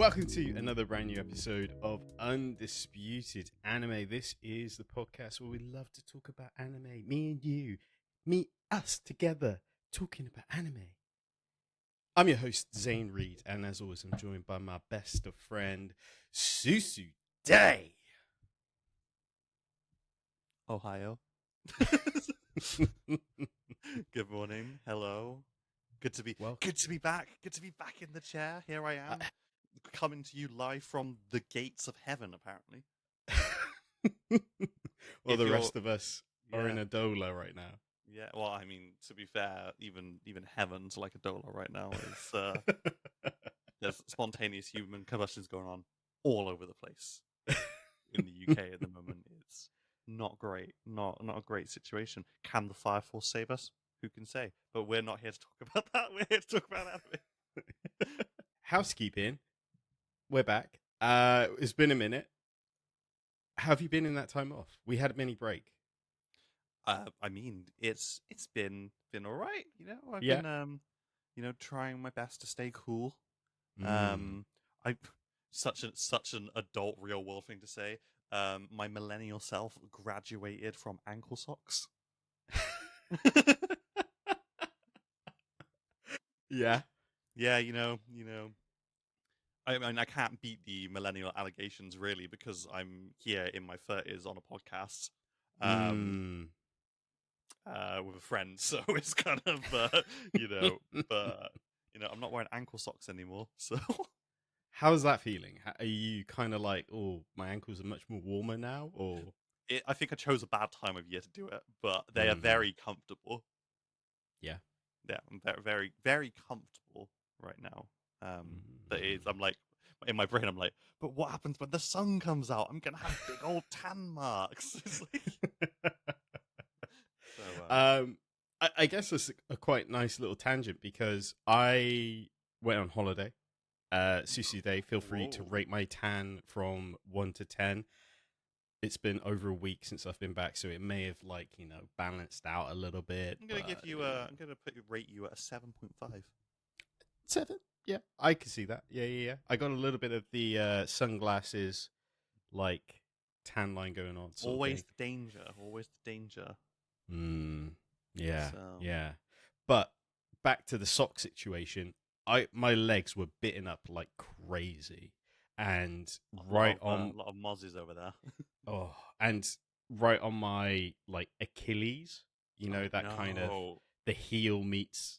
Welcome to another brand new episode of Undisputed Anime. This is the podcast where we love to talk about anime. Me and you, us together, talking about anime. I'm your host, Zane Reed, and as always, I'm joined by my best of friend, Susu Day. Ohio. Good morning. Hello. Good to be back. Good to be back in the chair. Here I am, coming to you live from the gates of heaven. Apparently. Well, the rest of us are in a dola right now. Yeah. Well, I mean, to be fair, even heaven's like a dola right now. It's there's spontaneous human combustions going on all over the place in the UK at the moment. It's not great. Not a great situation. Can the Fire Force save us? Who can say? But we're not here to talk about that. We're here to talk about anime. Housekeeping. We're back. It's been a minute. How have you been in that time off? We had a mini break. I mean, it's been all right. You know, I've been trying my best to stay cool. I such an adult real world thing to say. My millennial self graduated from ankle socks. Yeah. You know. I mean, I can't beat the millennial allegations really because I'm here in my 30s on a podcast with a friend, so it's kind of but I'm not wearing ankle socks anymore. So how's that feeling? Are you kind of like, oh, my ankles are much more warmer now, or? I think I chose a bad time of year to do it, but they are very comfortable. Yeah, I'm very, very, very comfortable right now. That is, I'm like, in my brain, I'm like, but what happens when the sun comes out? I'm gonna have big old tan marks. It's like... I guess it's a quite nice little tangent because I went on holiday. Susu Day, feel free to rate my tan from 1 to 10. It's been over a week since I've been back, so it may have balanced out a little bit. I'm gonna give you I'm gonna rate you at a 7.5. 7? Yeah, I can see that. Yeah. I got a little bit of the sunglasses, tan line going on. Always the danger. Yeah. But back to the sock situation. My legs were bitten up like crazy, and a lot of mozzies over there. And right on my Achilles, kind of the heel meets.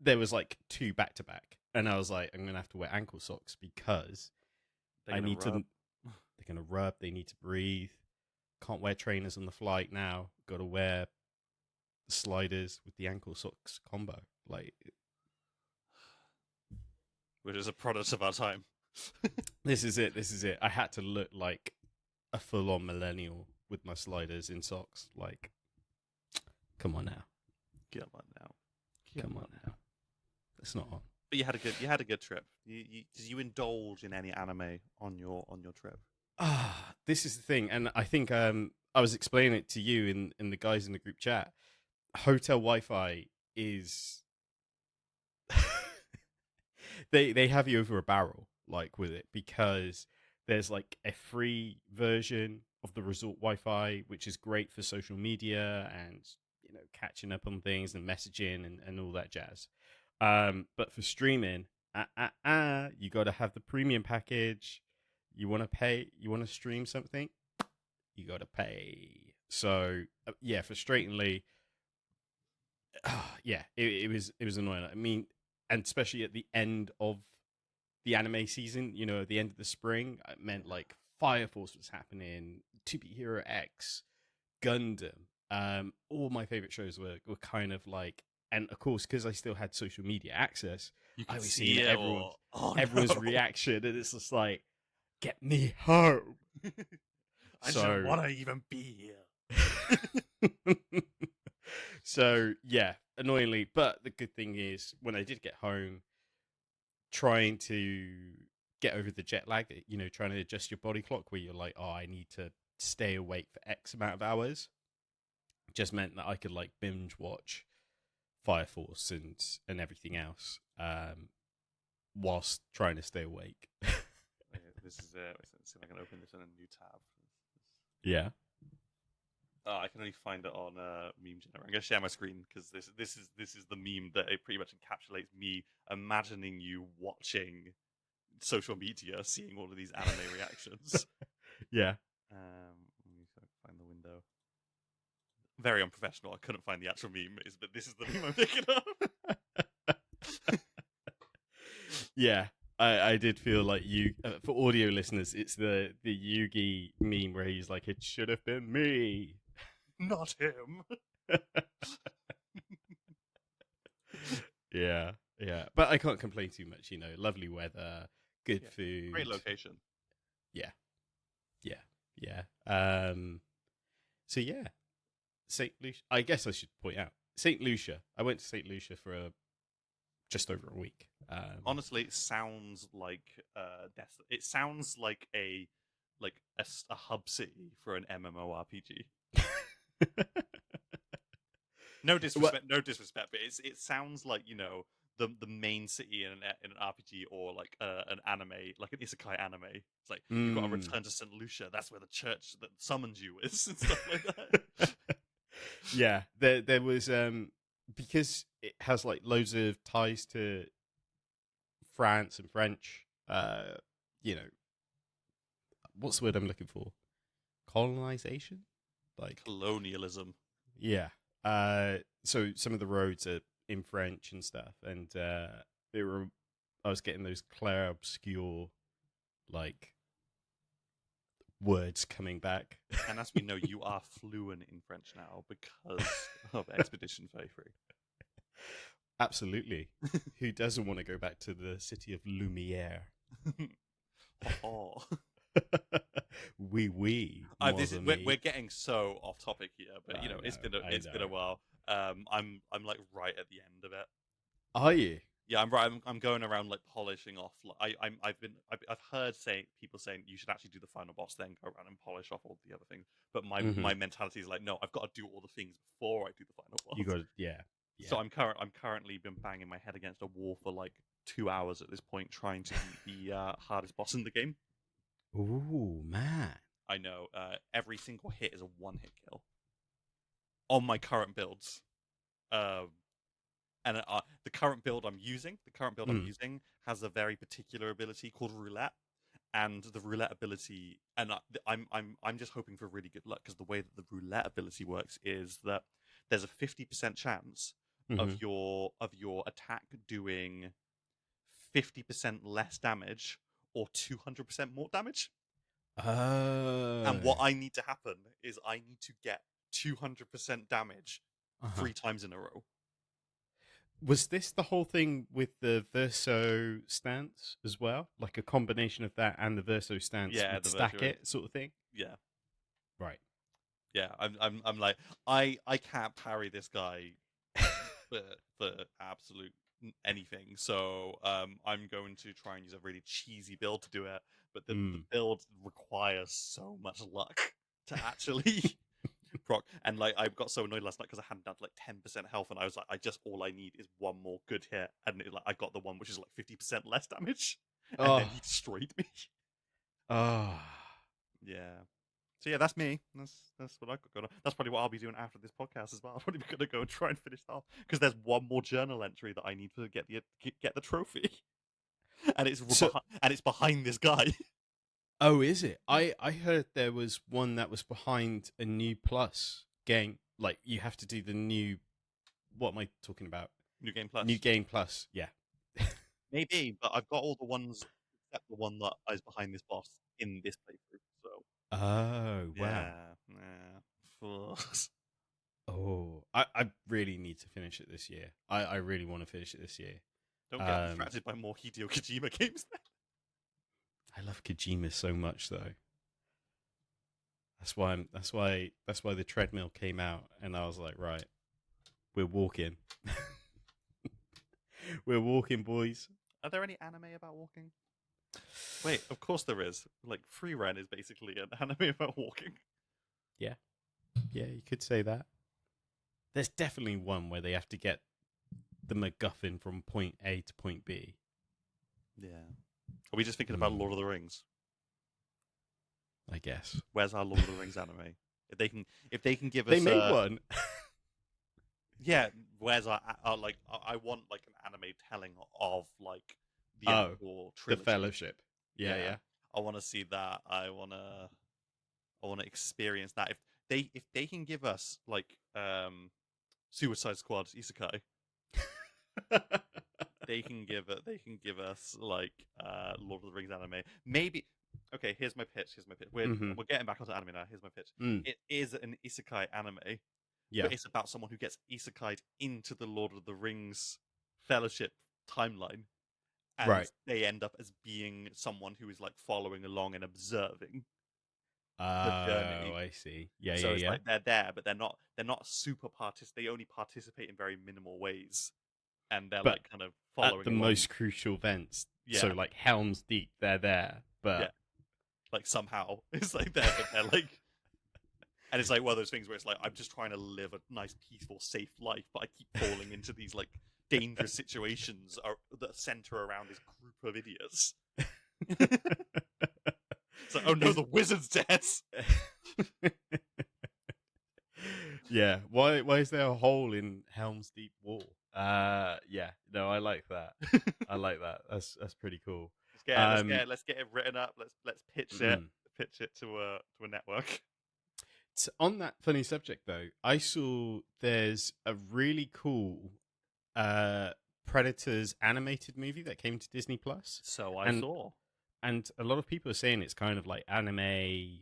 There was 2 back to back, and I was like, I'm gonna have to wear ankle socks because They're gonna rub. They need to breathe. Can't wear trainers on the flight now. Got to wear the sliders with the ankle socks combo. Which is a product of our time. This is it. I had to look like a full-on millennial with my sliders in socks. Come on now. Come on now. It's not on. But you had a good trip. Did you indulge in any anime on your trip? This is the thing, and I think I was explaining it to you in the guys in the group chat. Hotel Wi-Fi is they have you over a barrel with it because there's a free version of the resort Wi-Fi, which is great for social media and catching up on things and messaging and all that jazz. But for streaming, you got to have the premium package. You want to pay, you want to stream something, you got to pay. So frustratingly, it was annoying. I mean, and especially at the end of the anime season, at the end of the spring, it meant Fire Force was happening, To Be Hero X, Gundam. All my favorite shows were kind of and of course, because I still had social media access, I was seeing everyone's reaction, and it's just get me home. I don't want to even be here. So, yeah, annoyingly. But the good thing is, when I did get home, trying to get over the jet lag, trying to adjust your body clock where you're I need to stay awake for X amount of hours, just meant that I could binge watch Fire Force and everything else. whilst trying to stay awake. This is it. Let's see if I can open this in a new tab. Yeah. Oh, I can only find it on Meme Generator. I'm gonna share my screen because this is the meme that it pretty much encapsulates me imagining you watching social media, seeing all of these anime reactions. Yeah. Let me find the window. Very unprofessional. I couldn't find the actual meme, but this is the meme I'm picking up. Yeah. I did feel like you, for audio listeners, it's the Yugi meme where he's like, it should have been me. Not him. Yeah. But I can't complain too much, lovely weather, good food. Great location. Yeah. So yeah, St. Lucia. I guess I should point out St. Lucia. I went to St. Lucia for just over a week. Honestly, it sounds like it sounds like a hub city for an MMORPG. No disrespect, but it sounds like the main city in an RPG or like an anime, like an isekai anime. It's like you've got to return to St. Lucia. That's where the church that summons you is and stuff like that. Yeah, there was because it has like loads of ties to France and French. What's the word I'm looking for? Colonization, like colonialism. Yeah. So some of the roads are in French and stuff, and I was getting those clair obscure like words coming back. And as we know, you are fluent in French now because of Expedition 33. Absolutely. Who doesn't want to go back to the city of Lumiere? Oh. Oui. We're getting so off topic here, but it's been a while. I'm like right at the end of it. Are you? Yeah, I'm right. I'm going around like polishing off. I've heard people saying you should actually do the final boss, then go around and polish off all the other things. But my mentality is like, no, I've got to do all the things before I do the final boss. You got yeah. So I'm currently been banging my head against a wall for like 2 hours at this point, trying to beat the hardest boss in the game. Ooh, man! I know. Every single hit is a one-hit kill on my current builds. And the current build I'm using has a very particular ability called roulette, and the roulette ability, and I'm just hoping for really good luck because the way that the roulette ability works is that there's a 50% chance of your attack doing 50% less damage or 200% more damage. And what I need to happen is I need to get 200% damage 3 times in a row. Was this the whole thing with the verso stance as well? Like a combination of that and the verso stance would stack it sort of thing? Yeah. Right. Yeah, I'm like I can't parry this guy for absolute anything. So I'm going to try and use a really cheesy build to do it, but the build requires so much luck to actually proc. And like I got so annoyed last night because I hadn't done like 10% health, and I was like, all I need is one more good hit, and I got the one which is like 50% less damage, and then he destroyed me. Yeah. So yeah, that's me. That's what I got going on. That's probably what I'll be doing after this podcast as well. I'm probably going to go and try and finish it off because there's one more journal entry that I need to get the trophy, and it's behind this guy. Oh, is it? I heard there was one that was behind a new plus game. Like you have to do the new. What am I talking about? New game plus. New game plus. Yeah. Maybe, but I've got all the ones except the one that is behind this boss in this playthrough. So. Oh wow. Yeah. Oh, I really need to finish it this year. I really want to finish it this year. Don't get distracted by more Hideo Kojima games. I love Kojima so much, though. That's why the treadmill came out, and I was like, right, we're walking. We're walking, boys. Are there any anime about walking? Wait, of course there is. Like Free Ren is basically an anime about walking. Yeah, you could say that. There's definitely one where they have to get the MacGuffin from point A to point B. Yeah. Are we just thinking about Lord of the Rings? I guess Where's our Lord of the Rings anime? If they can give they us made one. yeah, where's like I want like an anime telling of like the Oh, actual the trilogy. Fellowship. Yeah, Yeah. yeah. I want to see that. I want to experience that. If they can give us like Suicide Squad Isekai, they can give us like Lord of the Rings anime. Maybe okay, here's my pitch. We're Mhm. we're getting back onto anime now. Here's my pitch. Mm. It is an Isekai anime, Yeah. but it's about someone who gets isekai'd into the Lord of the Rings Fellowship timeline, and Right. they end up as being someone who is like following along and observing the Oh, journey. I see. Yeah, So yeah, it's yeah. like they're there, but they're not super They only participate in very minimal ways, and they're But like kind of at following the along. most crucial events, so Yeah, like Helm's Deep, they're there. yeah. But Like somehow it's like there, but they're like, and it's like one of those things where it's like I'm just trying to live a nice, peaceful, safe life, but I keep falling into these like dangerous situations that center around this group of idiots. It's like, oh no, is the wizard's dead. yeah. Why is there a hole in Helm's Deep wall? Yeah. No, I like that. I like that. That's pretty cool. Um, Let's get it written up. Let's mm. pitch it to a network. On that funny subject though, I saw there's a really cool uh Predators animated movie that came to Disney Plus, So I and saw. a lot of people are saying it's kind of like anime,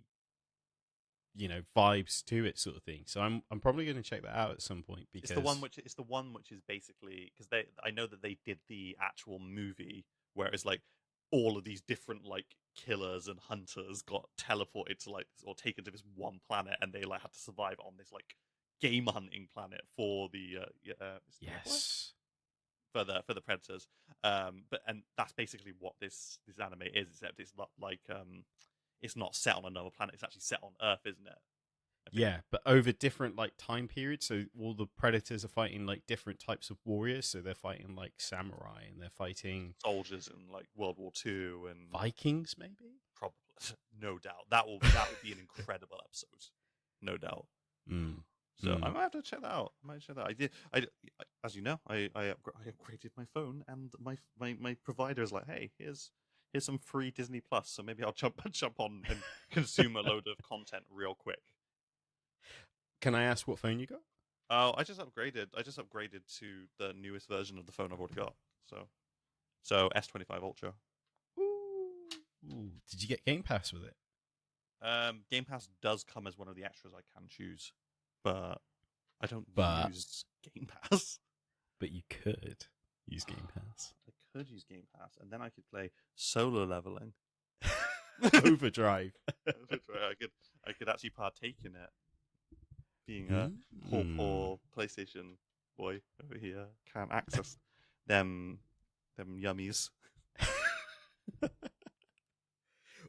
vibes to it, sort of thing. So I'm probably going to check that out at some point It's the one because which is basically because I know that they did the actual movie where it's like all of these different like killers and hunters got teleported to like or taken to this one planet and they like had to survive on this like game hunting planet for the what? yes, For the predators. But and that's basically what this anime is, except it's not like it's not set on another planet. It's actually set on Earth, isn't it? I think yeah, but over different like time periods. So all the Predators are fighting like different types of warriors. So they're fighting like samurai and they're fighting soldiers in like World War II and Vikings, maybe. probably no doubt that will be an incredible episode, no doubt. Mm. So I might have to check that out. I might check that out. As you know, I upgraded my phone, and my provider is like, hey, here's some free Disney Plus. So maybe I'll jump on and consume a load of content real quick. Can I ask what phone you got? Oh, I just upgraded. To the newest version of the phone I've already got. So S25 Ultra. Ooh. Did you get Game Pass with it? Game Pass does come as one of the extras I can choose, but I don't But use Game Pass. but you could use Game Pass. I could use Game Pass, and then I could play solo leveling. Overdrive. I could actually partake in it. Being a poor PlayStation boy over here, can't access them yummies.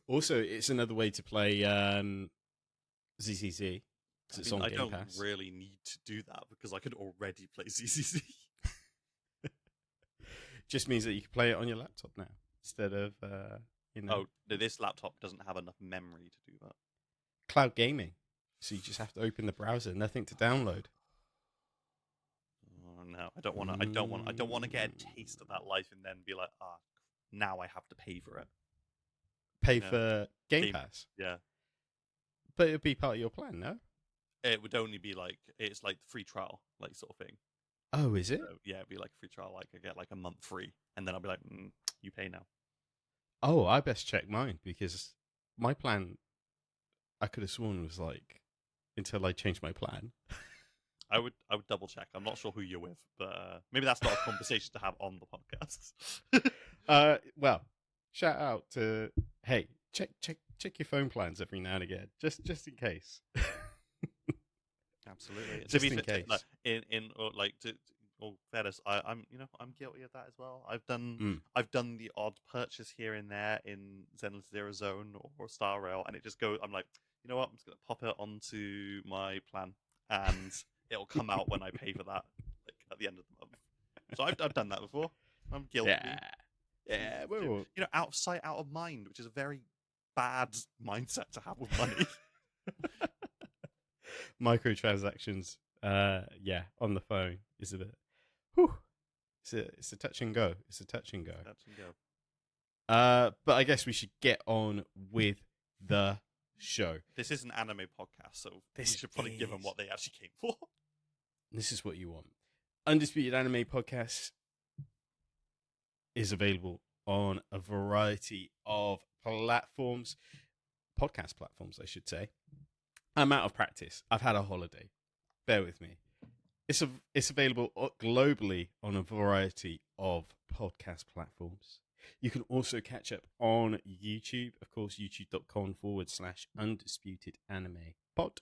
Also, it's another way to play ZCZ because it's on I Game don't Pass. really need to do that because I could already play ZCZ. Just means that you can play it on your laptop now instead of Oh, this laptop doesn't have enough memory to do that. cloud gaming. So you just have to open the browser, nothing to download. Oh no, I don't want to. I don't want to get a taste of that life and then be like, now I have to pay for it. Pay for Game Pass. Yeah, But it'd be part of your plan, no? it would only be like it's like free trial, like sort of thing. Oh, is it? So, yeah, it'd be like free trial. Like I get like a month free, and then I'll be like, you pay now. Oh, I best check mine because my plan, I could have sworn was like until I changed my plan. I would double check. I'm not sure who you're with, but maybe that's not a conversation to have on the podcast. Well, shout out to check your phone plans every now and again, just in case. Absolutely. Just in case. Fairness, I'm guilty of that as well. I've done the odd purchase here and there in Zenless Zero Zone or Star Rail, and it just goes. I'm like, you know what? I'm just gonna pop it onto my plan, and it'll come out when I pay for that, like at the end of the month. So I've done that before. I'm guilty. Yeah. Yeah, You well, know, out of sight, out of mind, which is a very bad mindset to have with money. microtransactions, yeah, on the phone is a bit. Whew, it's a touch and go. It's a touch and go. Touch and go. But I guess we should get on with the show. This is an anime podcast, so we This should probably give them is. what they actually came for. This is what you want. Undisputed Anime Podcast is available on a variety of platforms, podcast platforms, I should say. I'm out of practice. I've had a holiday. Bear with me. It's available globally on a variety of podcast platforms. You can also catch up on YouTube, of course, youtube.com/undisputed anime pod.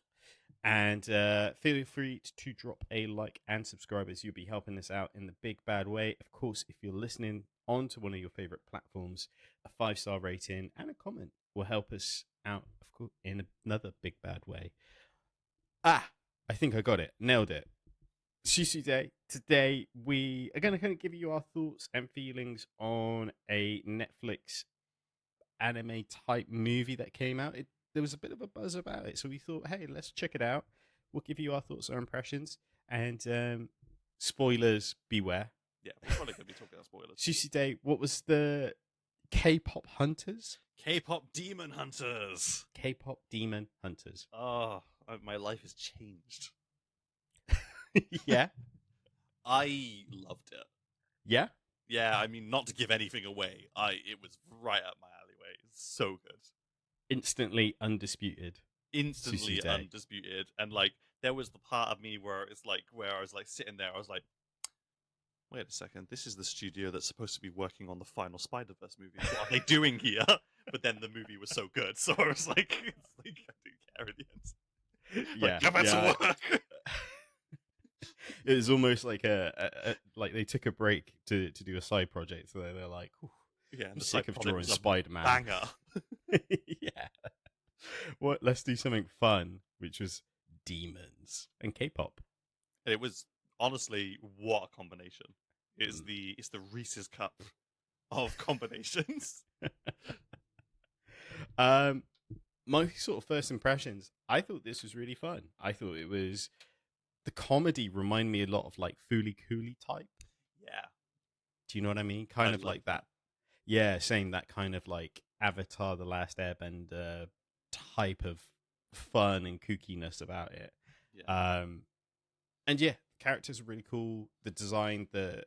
And feel free to drop a like and subscribe, as you'll be helping us out in the big bad way. Of course, if you're listening onto one of your favorite platforms, a 5-star rating and a comment will help us out, of course, in another big bad way. I think I got it. Nailed it. Sushi Day. Today, we are going to kind of give you our thoughts and feelings on a Netflix anime type movie that came out. There was a bit of a buzz about it, so we thought, hey, let's check it out. We'll give you our thoughts, our impressions, and spoilers beware. Yeah, we're probably going to be talking about spoilers. Sushi Day, what was the K-pop hunters? K-pop demon hunters. K-pop demon hunters. Oh, my life has changed. Yeah? I loved it. Yeah? Yeah, I mean, not to give anything away, it was right up my alleyway. It's so good. Instantly undisputed. Instantly Sushi Day. undisputed. And like, there was the part of me where it's like, where I was like sitting there, I was like, wait a second, this is the studio that's supposed to be working on the final Spider-Verse movie. What are they doing here? But then the movie was so good, so I was like, it's like I didn't care at the end. Yeah, like, come back to work. It was almost like like they took a break to do a side project, so they're like, yeah, I'm sick of drawing Spider-Man. Banger. Yeah. What? Let's do something fun, which was demons and K-pop. It was honestly what a combination. It's the Reese's cup of combinations. My sort of first impressions, I thought this was really fun. I thought it was, the comedy reminded me a lot of like Fooly Cooley type. Yeah. Do you know what I mean? Kind of like that. Yeah, same, that kind of like Avatar: The Last Airbender type of fun and kookiness about it. Yeah. And yeah, characters are really cool. The design, the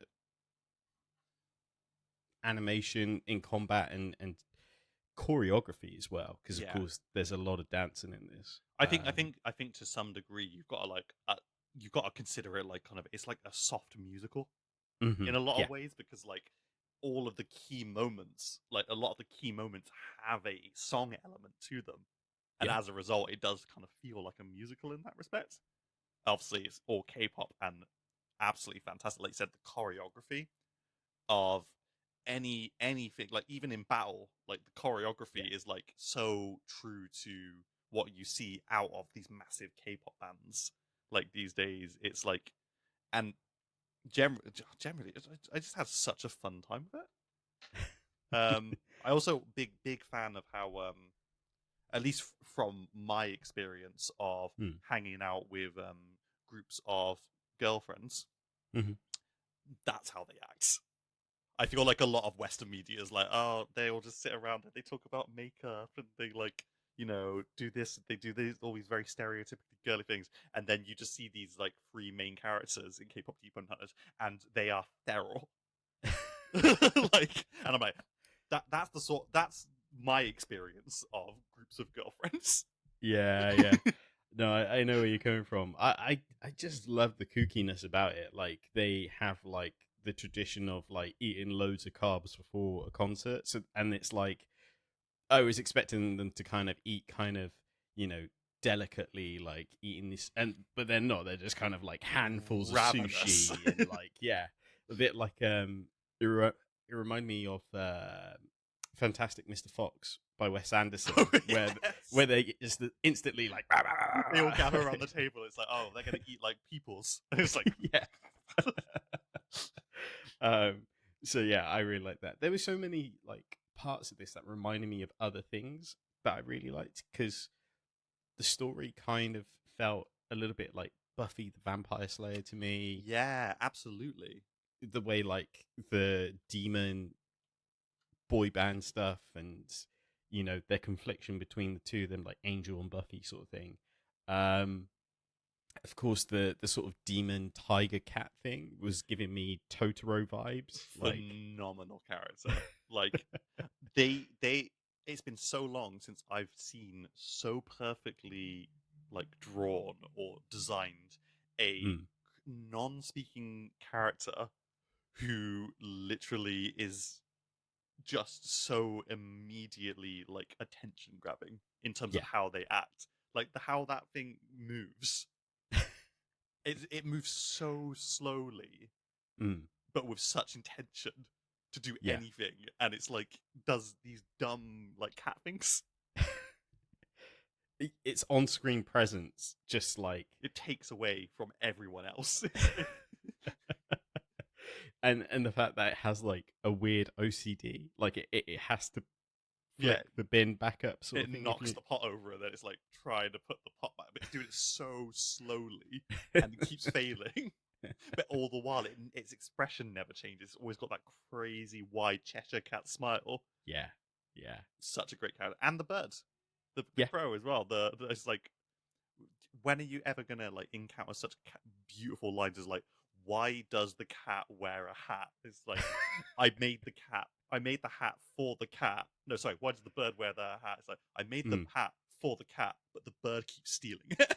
animation in combat, and choreography as well, because of course there's a lot of dancing in this. I think to some degree you've got to you've got to consider it like kind of, it's like a soft musical in a lot of ways, because like all of the key moments, like a lot of the key moments have a song element to them, and as a result it does kind of feel like a musical in that respect. Obviously it's all K-pop and absolutely fantastic. Like you said, the choreography of anything, like even in battle, like the choreography is like so true to what you see out of these massive K-pop bands like these days. It's like, and generally I just had such a fun time with it. I also big fan of how at least from my experience of hanging out with groups of girlfriends, that's how they act. I feel like a lot of Western media is like, oh, they all just sit around and they talk about makeup and they like, you know, do this, they do these, all these very stereotypically girly things, and then you just see these like 3 main characters in K-pop Demon Hunters, and they are feral. Like, and I'm like, that's my experience of groups of girlfriends. Yeah. No, I know where you're coming from. I just love the kookiness about it. Like, they have like the tradition of like eating loads of carbs before a concert, so, and it's like, I was expecting them to kind of eat kind of, you know, delicately, like eating this, but they're not. They're just kind of like handfuls of sushi and like, yeah, a bit like it reminded me of Fantastic Mr. Fox by Wes Anderson, where they just instantly like they all gather around the table. It's like, oh, they're gonna eat like peoples. And it's like, yeah. So yeah, I really like that. There were so many like parts of this that reminded me of other things that I really liked because the story kind of felt a little bit like Buffy the Vampire Slayer to me. Yeah, absolutely. The way like the demon boy band stuff and their confliction between the two of them, like Angel and Buffy sort of thing. Um, of course, the sort of demon tiger cat thing was giving me Totoro vibes. Like, Phenomenal character. Like they it's been so long since I've seen so perfectly like drawn or designed a mm, non-speaking character who literally is just so immediately like attention grabbing in terms of yeah, how they act. Like how that thing moves. It moves so slowly, mm, but with such intention to do yeah. anything, and it's like does these dumb like cat things. Its on-screen presence just like It takes away from everyone else. and the fact that it has like a weird OCD, like it has to Yeah, flick the bin back up sort it of thing. If knocks you the pot over, and then it's like trying to put the pot back, but it's doing it so slowly and it keeps failing. But all the while, its expression never changes. It's always got that crazy wide Cheshire cat smile. yeah, yeah, Such a great character, and the bird, the yeah. crow as well. It's like, when are you ever gonna like encounter such beautiful lines as like, why does the cat wear a hat? It's like, I made the hat for the cat. No, sorry, why does the bird wear the hat? It's like, I made the Mm. hat for the cat, but the bird keeps stealing it.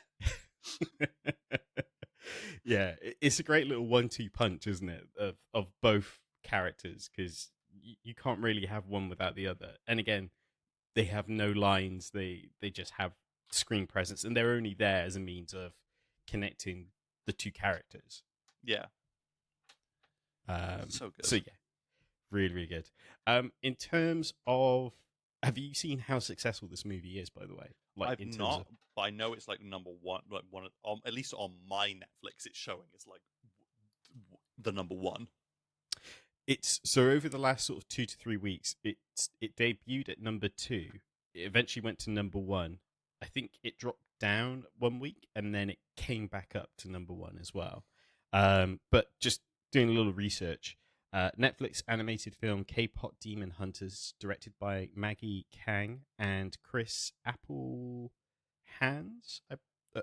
Yeah, it's a great little 1-2 punch, isn't it, of both characters? Because you can't really have one without the other. And again, they have no lines; they just have screen presence, and they're only there as a means of connecting the two characters. Yeah, Um, so so good. yeah, really, really good. In terms of, have you seen how successful this movie is? By the way, like I've in terms of not, but I know it's like number one, like at least on my Netflix, it's showing it's like the number one. it's so over the last sort of 2 to 3 weeks, it debuted at number two. It eventually went to number one. I think it dropped down 1 week and then it came back up to number one as well. But just doing a little research, Netflix animated film K-pop Demon Hunters, directed by Maggie Kang and Chris Apple Hands.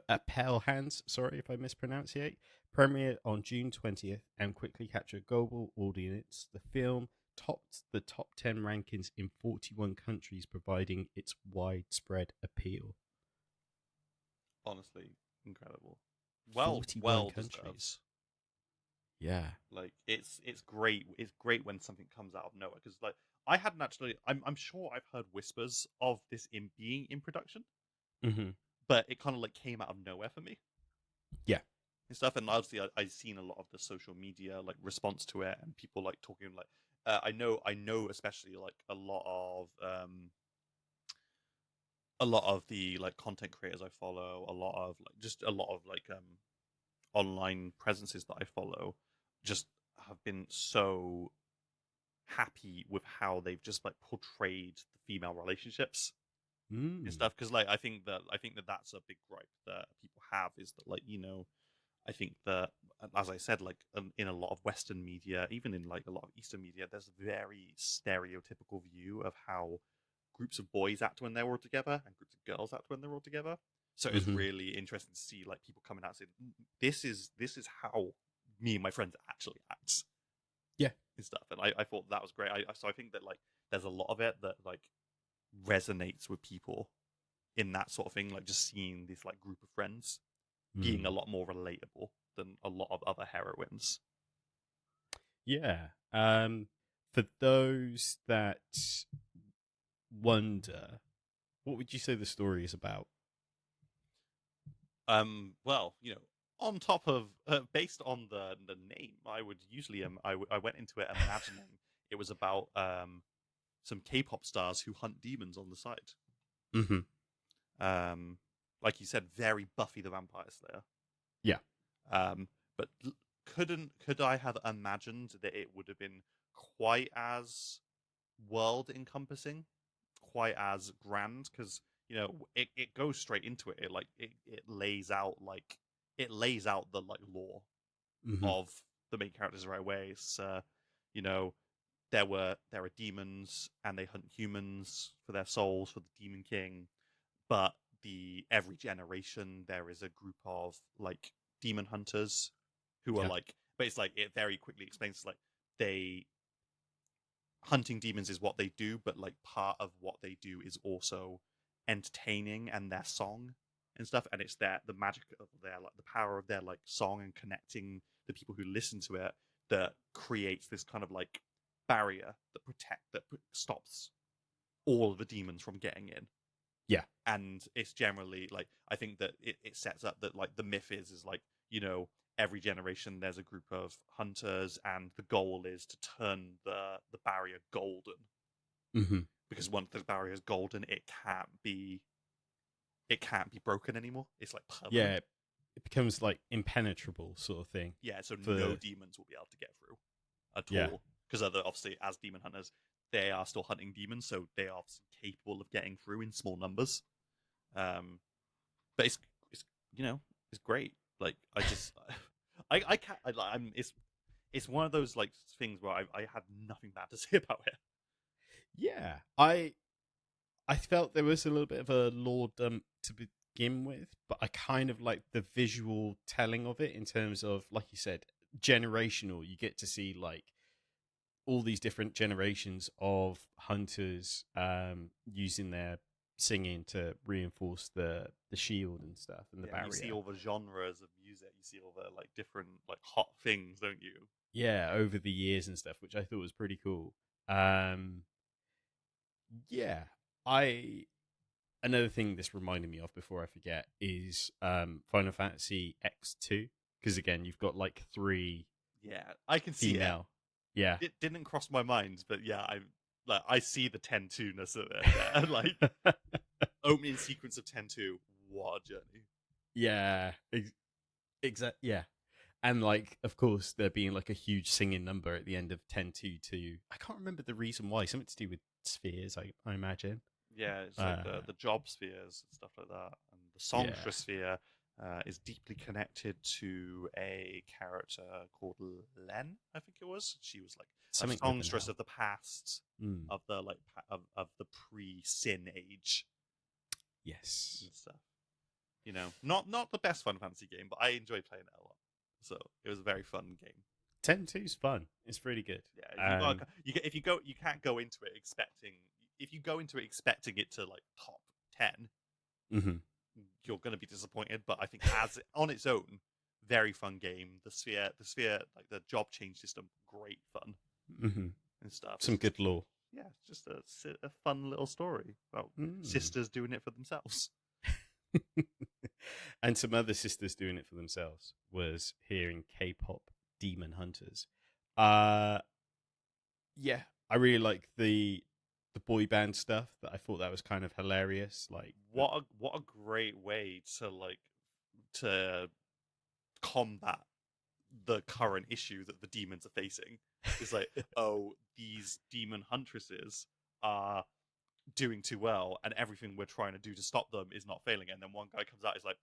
Appel Hands, sorry if I mispronunciate, premiered on June 20th and quickly captured a global audience. The film topped the top 10 rankings in 41 countries, providing its widespread appeal. Honestly, incredible. 41 Well deserved. countries. Yeah. Like it's great. It's great when something comes out of nowhere because like I hadn't actually. I'm sure I've heard whispers of this in being in production, Hmm. but it kind of like came out of nowhere for me Yeah. and stuff. And obviously, I've seen a lot of the social media like response to it and people like talking like. I know, especially like a lot of the like content creators I follow, a lot of like online presences that I follow, just have been so happy with how they've just like portrayed the female relationships and Mm. stuff. Because like I think that that's a big gripe that people have is that like I think that as I said like in a lot of Western media, even in like a lot of Eastern media, there's a very stereotypical view of how groups of boys act when they're all together and groups of girls act when they're all together. So it's Hmm. really interesting to see like people coming out and saying, this is how me and my friends actually act Yeah. and stuff. And I thought that was great. So I think that like there's a lot of it that like resonates with people in that sort of thing, like just seeing this like group of friends being a Mm. lot more relatable than a lot of other heroines. Yeah. For those that wonder, what would you say the story is about? Well, on top of based on the name, I would usually I went into it imagining it was about some K-pop stars who hunt demons on the side. Hmm. Um, like you said, very Buffy the Vampire Slayer. Yeah. Um, but could I have imagined that it would have been quite as world encompassing, quite as grand? Because it goes straight into it. It lays out the like lore Hmm. of the main characters right away. It's you know there are demons and they hunt humans for their souls for the Demon King, but every generation there is a group of like demon hunters who are Yeah. like, but it's like it very quickly explains like they hunting demons is what they do, but like part of what they do is also entertaining and their song and stuff, and it's the magic of their like the power of their like song and connecting the people who listen to it that creates this kind of like barrier that stops all of the demons from getting in. Yeah. And it's generally like I think that it sets up that like the myth is like every generation there's a group of hunters and the goal is to turn the barrier golden, Hmm. because once the barrier is golden it can't be broken anymore. It's like permanent. Yeah. It becomes like impenetrable sort of thing. Yeah, so no For demons will be able to get through at yeah. all, because other obviously as demon hunters they are still hunting demons, so they are obviously capable of getting through in small numbers. But it's it's great. Like I just I can't I'm it's one of those like things where I had nothing bad to say about it. Yeah. I felt there was a little bit of a lore dump to begin with, but I kind of like the visual telling of it in terms of, like you said, generational. You get to see like all these different generations of hunters using their singing to reinforce the shield and stuff and the Yeah, and you see barrier. all the genres of music. You see all the like different like hot things, don't you? Yeah, over the years and stuff, which I thought was pretty cool. Um, yeah, I another thing this reminded me of before I forget is Final Fantasy X2, because again you've got like three Yeah, I can see it. female. Yeah. It didn't cross my mind, but yeah, I see the 10-2-ness of it there. Like opening sequence of 10-2, what a journey. Yeah, exact. Yeah, and like, of course, there being like a huge singing number at the end of 10-2 too. I can't remember the reason why. Something to do with spheres, I imagine. Yeah, it's like Uh, the job spheres and stuff like that, and the yeah, songstress sphere is deeply connected to a character called Len. I think it was. She was like a something with an songstress L. of the past, Mm, of the like of the pre-sin age yes, and stuff. Not the best Final Fantasy game, but I enjoyed playing it a lot. So it was a very fun game. 10-2's fun. It's really good. Yeah, you can't go into it expecting. If you go into it expecting it to like top 10, Hmm. you're going to be disappointed. But I think as on its own, very fun game. The sphere, like the job change system, great fun Hmm. and stuff. Some good lore. Yeah, it's just a fun little story about Mm. sisters doing it for themselves. And some other sisters doing it for themselves was hearing K-pop Demon Hunters. Uh yeah, I really like the boy band stuff. That I thought that was kind of hilarious. Like the What a great way to combat the current issue that the demons are facing. It's like, oh, these demon huntresses are doing too well, and everything we're trying to do to stop them is not failing. And then one guy comes out, is like,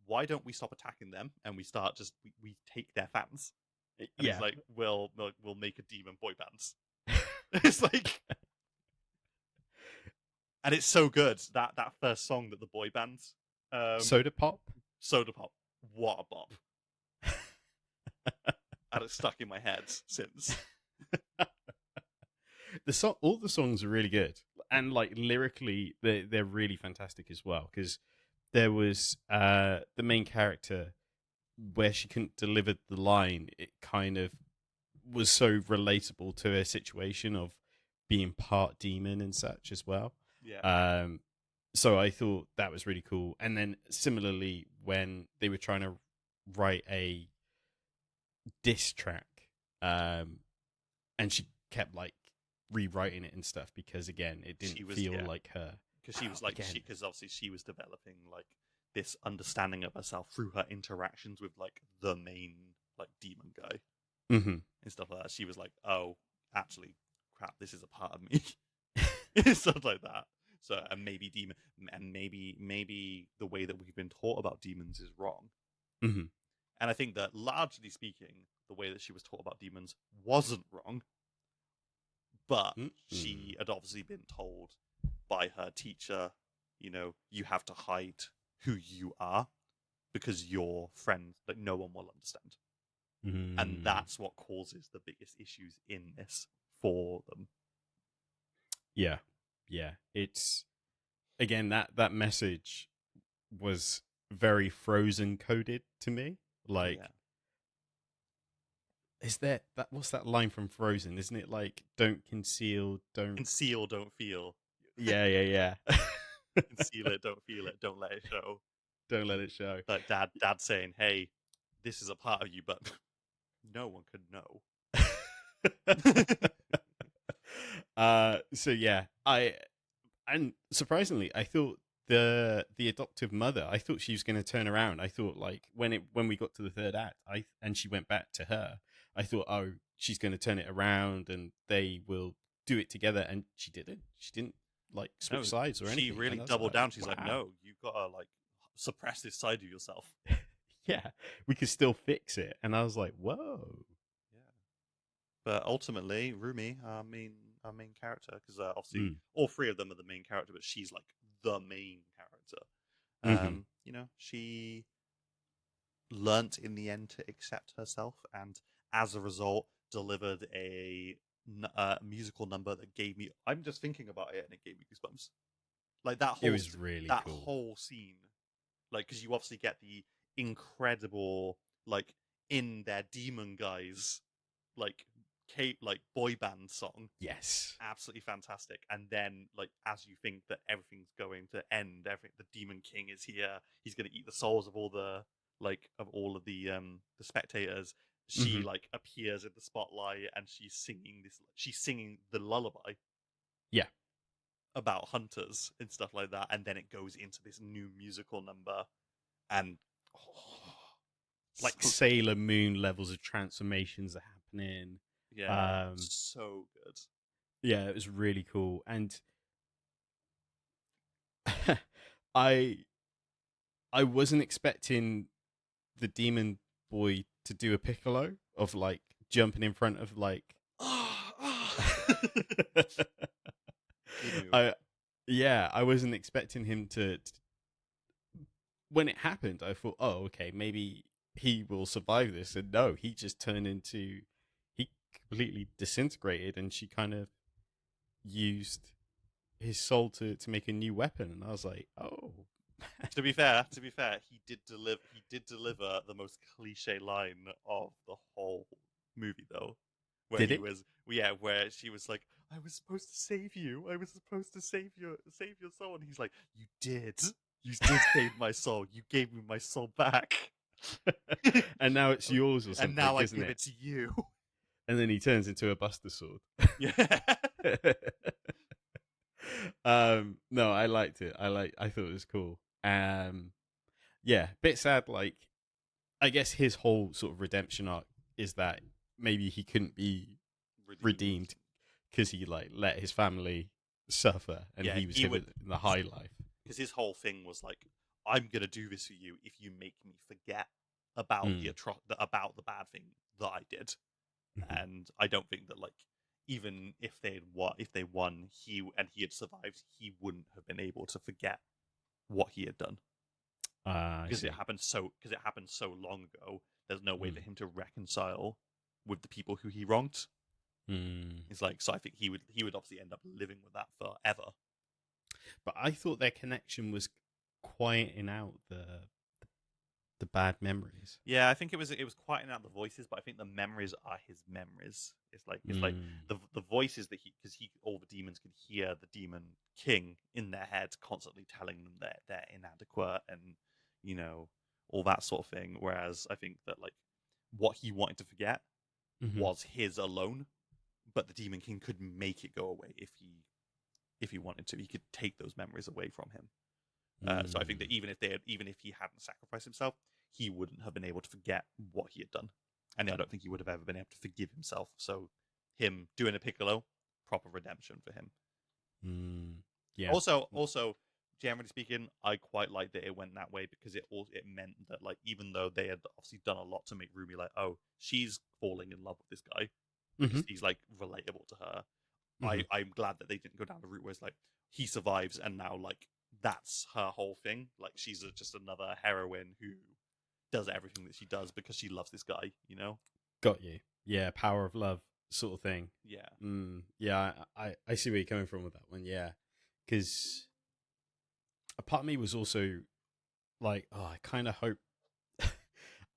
why don't we stop attacking them and we start just we take their fans? And it's yeah. like, we'll make a demon boy band. It's like, and it's so good that first song that the boy band, Soda Pop. Soda Pop, what a bop, and it's stuck in my head since. All the songs are really good, and like lyrically, they're really fantastic as well. Because there was the main character where she couldn't deliver the line. It kind of was so relatable to her situation of being part demon and such as well. Yeah, Um, so I thought that was really cool. And then similarly, when they were trying to write a diss track, um, and she kept like rewriting it and stuff because again, it didn't feel yeah, like her. because she was like Again, because obviously she was developing like this understanding of herself through her interactions with like the main like demon guy Mm-hmm. and stuff like that. She was like, oh, actually, crap, this is a part of me, and stuff like that. So, and maybe maybe the way that we've been taught about demons is wrong. Mm-hmm. And I think that largely speaking, the way that she was taught about demons wasn't wrong, but Mm-hmm. she had obviously been told by her teacher, you have to hide who you are because your friend, like no one will understand. And that's what causes the biggest issues in this for them. Yeah. Yeah. It's again that message was very Frozen coded to me. Like, Yeah. is that what's that line from Frozen? Isn't it like don't conceal, don't Conceal, don't feel. Yeah, yeah, yeah. Conceal it, don't feel it, don't let it show. Don't let it show. Like dad saying, hey, this is a part of you, but no one could know. So yeah, and surprisingly, I thought the adoptive mother, I thought she was going to turn around. I thought like when we got to the third act, and she went back to her, I thought, oh, she's going to turn it around and they will do it together, and she didn't. She didn't like switch sides or anything. She really and I was doubled like, down. She's like, wow. no, you've got to like suppress this side of yourself. Yeah, we could still fix it. And I was like, whoa. Yeah. But ultimately, Rumi, our main character, because obviously all three of them are the main character, but she's like the main character. She learnt in the end to accept herself, and as a result, delivered a musical number that gave me. I'm just thinking about it, and it gave me goosebumps. Like that whole It was really that cool. whole scene, like because you obviously get the incredible like in their demon guys like boy band song. Yes. Absolutely fantastic. And then like as you think that everything's going to end, the demon king is here, he's going to eat the souls of all the spectators. She like appears in the spotlight and she's singing the lullaby. Yeah. About hunters and stuff like that, and then it goes into this new musical number, and like Sailor Moon levels of transformations are happening. Yeah, so good. Yeah, it was really cool, and I wasn't expecting the demon boy to do a piccolo of like jumping in front of like. I wasn't expecting him to. When it happened, I thought, oh, okay, maybe he will survive this, and no, he just turned into. He completely disintegrated, and she kind of used his soul to make a new weapon, and I was like, oh. To be fair, he did deliver the most cliche line of the whole movie, though, where where she was like, "I was supposed to save you. I was supposed to save your soul," and he's like, "You did save my soul. You gave me my soul back, and now it's yours or something." And now I isn't give it to you." And then he turns into a Buster Sword. Yeah. No, I liked it. I thought it was cool. Yeah, bit sad. Like, I guess his whole sort of redemption arc is that maybe he couldn't be redeemed because he like let his family suffer, and he was living the high life. Because his whole thing was like, "I'm gonna do this for you if you make me forget about about the bad thing that I did." And I don't think that like even if they won, he had survived, he wouldn't have been able to forget what he had done. Because it happened so long ago. There's no way for him to reconcile with the people who he wronged. It's like, so I think he would obviously end up living with that forever. But I thought their connection was quieting out the bad memories. Yeah, I think it was quieting out the voices, but I think the memories are his memories. It's like the voices that because all the demons could hear the demon king in their head constantly telling them that they're inadequate and all that sort of thing. Whereas I think that like what he wanted to forget was his alone, but the demon king could make it go away if he wanted to. He could take those memories away from him. So I think that even if he hadn't sacrificed himself, he wouldn't have been able to forget what he had done. and I don't think he would have ever been able to forgive himself. So him doing a Piccolo, proper redemption for him. Yeah. Also, generally speaking, I quite like that it went that way because it meant that like even though they had obviously done a lot to make Rumi like, oh, she's falling in love with this guy because he's like relatable to her. I'm glad that they didn't go down the route where it's like he survives and now like that's her whole thing. Like she's just another heroine who does everything that she does because she loves this guy. Got you. Yeah, power of love sort of thing. Yeah. Yeah, I see where you're coming from with that one. Yeah, because a part of me was also like, oh, I kind of hope.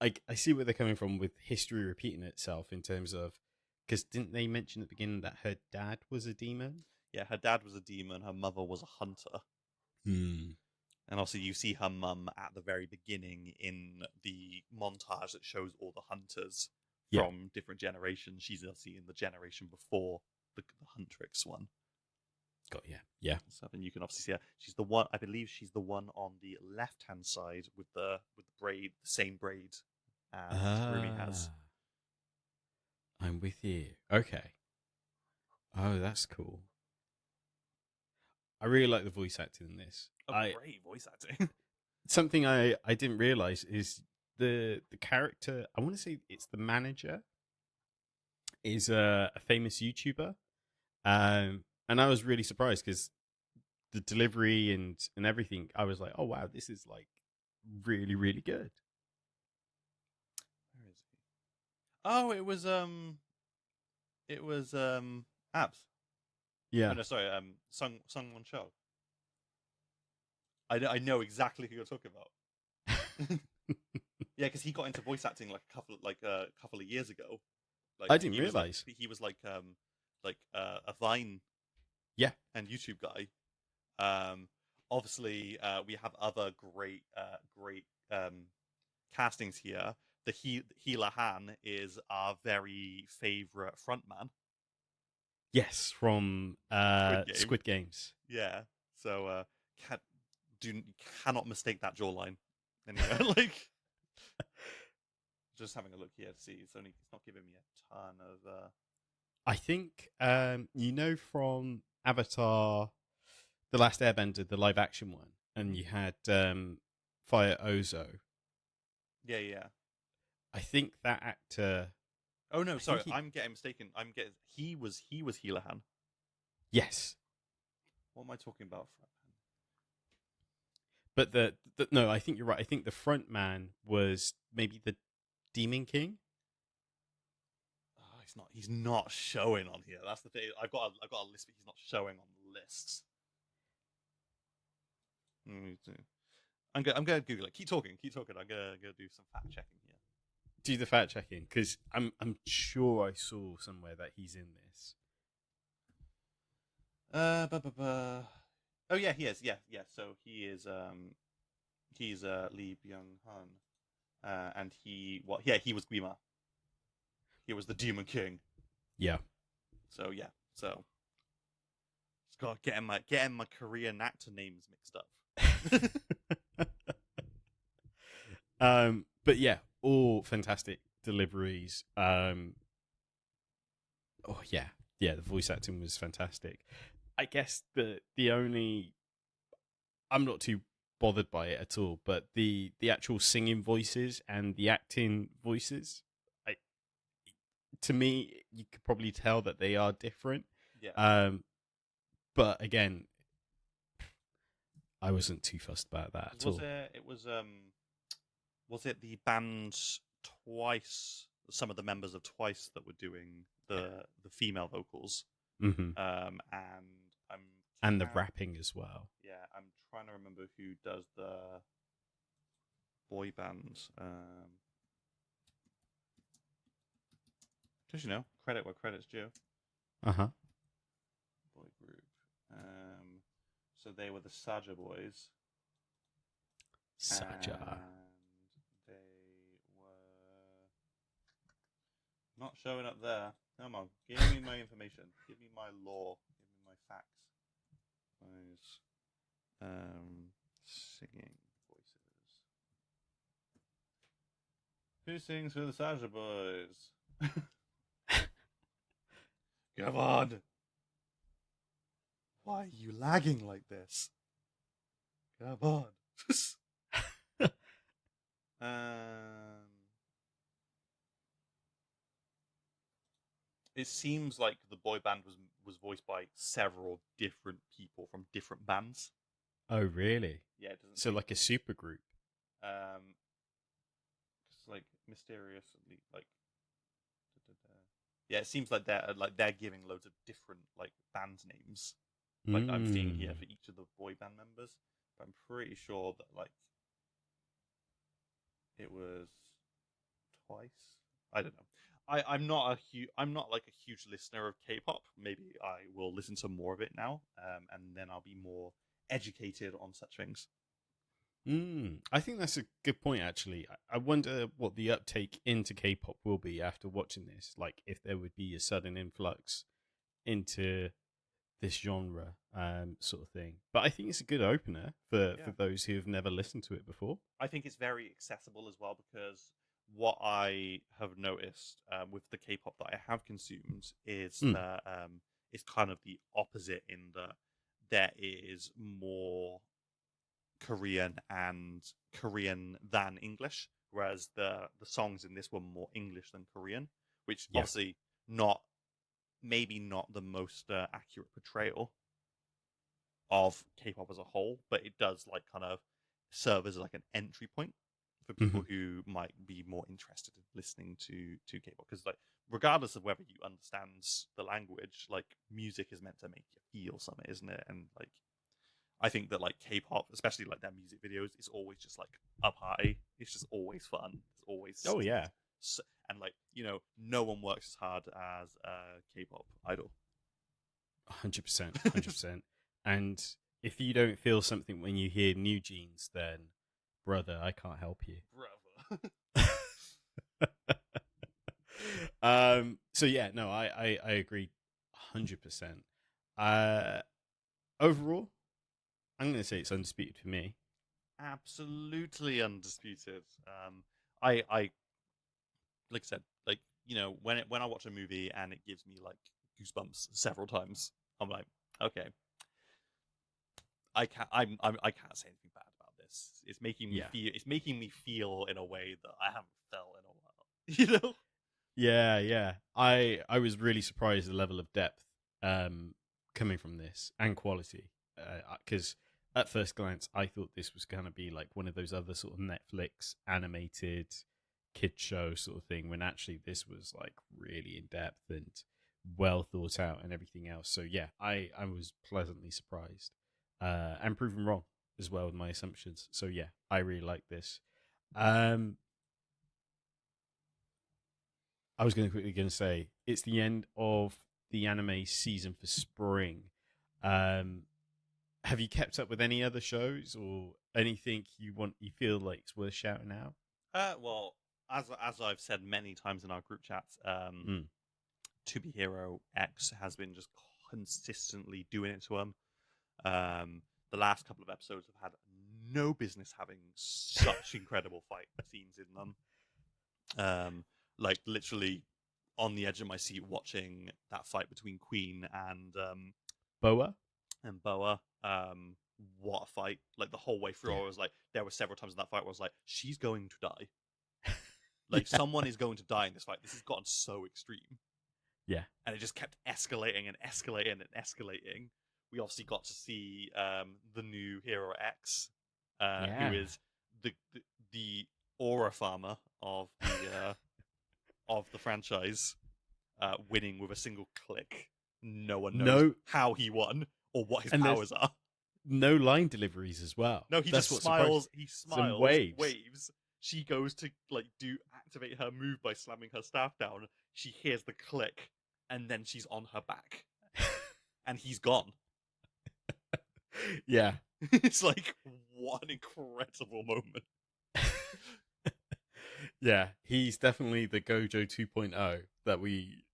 I see where they're coming from with history repeating itself in terms of, because didn't they mention at the beginning that her dad was a demon? Yeah, her dad was a demon. Her mother was a hunter. And also, you see her mum at the very beginning in the montage that shows all the hunters from different generations. She's obviously in the generation before the Huntrix one. Got you. Yeah. So, and you can obviously see her. She's the one. I believe she's the one on the left-hand side with the braid, the same braid as Rumi has. I'm with you. Okay. Oh, that's cool. I really like the voice acting in this. Great voice acting. Something I didn't realize is the character. I want to say it's the manager. Is a famous YouTuber, and I was really surprised because the delivery and everything. I was like, oh wow, this is like really really good. Where is he? Oh, it was Abs. Yeah. Oh, no, sorry, Sung Won Cho. I know exactly who you're talking about. Yeah, because he got into voice acting like a couple of years ago. Like I didn't realize he was like a Vine, and YouTube guy. Obviously, we have other great castings here. The Healer Han is our very favorite frontman. Yes, from Squid Games. Yeah, so cannot mistake that jawline. Anyway, like just having a look here to see. It's not giving me a ton of. I think from Avatar, The Last Airbender, the live action one, and you had Fire Ozo. Yeah. I think that actor. Oh no, sorry, I'm getting mistaken. He was Healer Han. Yes. What am I talking about? But no, I think you're right. I think the front man was maybe the Demon King. Oh, he's not showing on here. That's the thing. I've got a list, but he's not showing on the lists. I'm gonna Google it. Keep talking. I'm gonna do some fact checking here. Do the fact checking because I'm sure I saw somewhere that he's in this. Oh yeah, he is. Yeah. So he is. He's Lee Byung Hun, and he was Guima. He was the Demon King. Yeah. So yeah. So just got getting my Korean actor names mixed up. But yeah, all fantastic deliveries. Oh yeah, the voice acting was fantastic. I guess the only I'm not too bothered by it at all, but the actual singing voices and the acting voices, to me, you could probably tell that they are different. Yeah. But again, I wasn't too fussed about that at all. Was it the band Twice? Some of the members of Twice that were doing the female vocals, Mm-hmm. And the rapping as well. Yeah, I'm trying to remember who does the boy bands. Because credit where credit's due. Boy group. So they were the Saja boys. Saja. And they were not showing up there. Come on, give me my information. Give me my lore. Give me my facts. Singing voices. Who sings for the Sasha Boys? Come on. Why are you lagging like this? Come on. It seems like the boy band was voiced by several different people from different bands. Oh, really? Yeah, it doesn't. So like a super group. Just like mysteriously, like. Yeah, it seems like they're giving loads of different like band names. Like I'm seeing here for each of the boy band members, but I'm pretty sure that like it was twice. I don't know. I'm not like a huge listener of K-pop. Maybe I will listen to more of it now, and then I'll be more educated on such things. I think that's a good point, actually. I wonder what the uptake into K-pop will be after watching this. Like, if there would be a sudden influx into this genre, sort of thing. But I think it's a good opener for those who have never listened to it before. I think it's very accessible as well, because what I have noticed with the K-pop that I have consumed is that it's kind of the opposite in that there is more Korean than English, whereas the songs in this were more English than Korean, which obviously maybe not the most accurate portrayal of K-pop as a whole, but it does like kind of serve as like an entry point for people who might be more interested in listening to K-pop, because like regardless of whether you understand the language, like music is meant to make you feel something, isn't it? And like I think that like K-pop, especially like their music videos, is always just like a party. It's just always fun. It's always and like no one works as hard as a K-pop idol. 100%, 100%. And if you don't feel something when you hear New Jeans, then brother, I can't help you. Brother. So yeah, no, I agree 100%. Overall, I'm going to say it's undisputed for me. Absolutely undisputed. I like I said, like when I watch a movie and it gives me like goosebumps several times, I'm like, okay, I can't say anything bad about this. It's making me feel. It's making me feel in a way that I haven't felt in a while. Yeah. I was really surprised the level of depth coming from this and quality, because at first glance I thought this was going to be like one of those other sort of Netflix animated kid show sort of thing, when actually this was like really in depth and well thought out and everything else. So yeah, I was pleasantly surprised and proven wrong as well with my assumptions. So yeah, I really like this. I was going to say it's the end of the anime season for spring. Have you kept up with any other shows or anything you feel like it's worth shouting out? Well, as I've said many times in our group chats, To Be Hero X has been just consistently doing it to them. The last couple of episodes have had no business having such incredible fight scenes in them. Like literally on the edge of my seat watching that fight between Queen and Boa. What a fight! Like the whole way through, I was like, there were several times in that fight where I was like, she's going to die. Like someone is going to die in this fight. This has gotten so extreme. Yeah. And it just kept escalating and escalating and escalating. We obviously got to see the new Hero X, who is the aura farmer of the franchise, winning with a single click. No one knows how he won or what his powers are. No line deliveries as well. No, he just smiles. He smiles, waves. She goes to like activate her move by slamming her staff down. She hears the click, and then she's on her back, and he's gone. Yeah, it's like what an incredible moment. Yeah, he's definitely the Gojo 2.0 that we